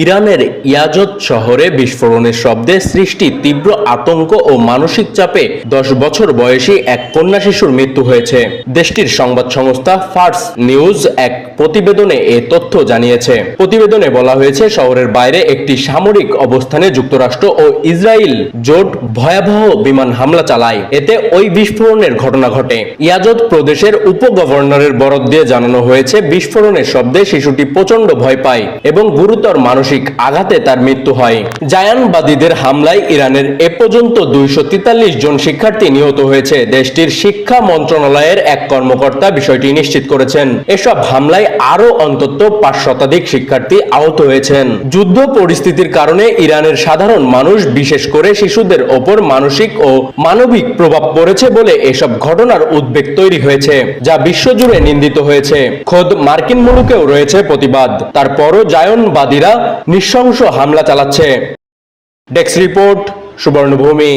ইরানের ইয়াজদ শহরে বিস্ফোরণের শব্দে সৃষ্টি তীব্র আতঙ্ক ও মানসিক চাপে 10 বছর বয়সী এক কন্যা শিশুর মৃত্যু হয়েছে। দেশটির সংবাদ সংস্থা ফার্স নিউজ এক প্রতিবেদনে এ তথ্য জানিয়েছে। প্রতিবেদনে বলা হয়েছে, শহরের বাইরে একটি সামরিক অবস্থানে যুক্তরাষ্ট্র ও ইসরায়েল জোট ভয়াবহ বিমান হামলা চালায়। এতে ওই বিস্ফোরণের ঘটনা ঘটে। ইয়াজদ প্রদেশের উপগভর্নরের বরাত দিয়ে জানানো হয়েছে, বিস্ফোরণের শব্দে শিশুটি প্রচন্ড ভয় পায় এবং গুরুতর মানসিক আঘাতে তার মৃত্যু হয়। জায়ানবাদীদের হামলায় ইরানের এ পর্যন্ত 243 জন শিক্ষার্থী নিহত হয়েছে। দেশটির শিক্ষা মন্ত্রণালয়ের এক কর্মকর্তা বিষয়টি নিশ্চিত করেছেন। এসব হামলায় আরো অন্তত 5 শতাধিক শিক্ষার্থী আহত হয়েছেন। যুদ্ধ পরিস্থিতির কারণে ইরানের সাধারণ মানুষ, বিশেষ করে শিশুদের ওপর মানসিক ও মানবিক প্রভাব পড়েছে বলে এসব ঘটনার উদ্বেগ তৈরি হয়েছে, যা বিশ্বজুড়ে নিন্দিত হয়েছে। খোদ মার্কিন মুলুকেও রয়েছে প্রতিবাদ। তারপরও জায়নবাদীরা নৃশংস হামলা চালাচ্ছে। Desk report, সুবর্ণভূমি।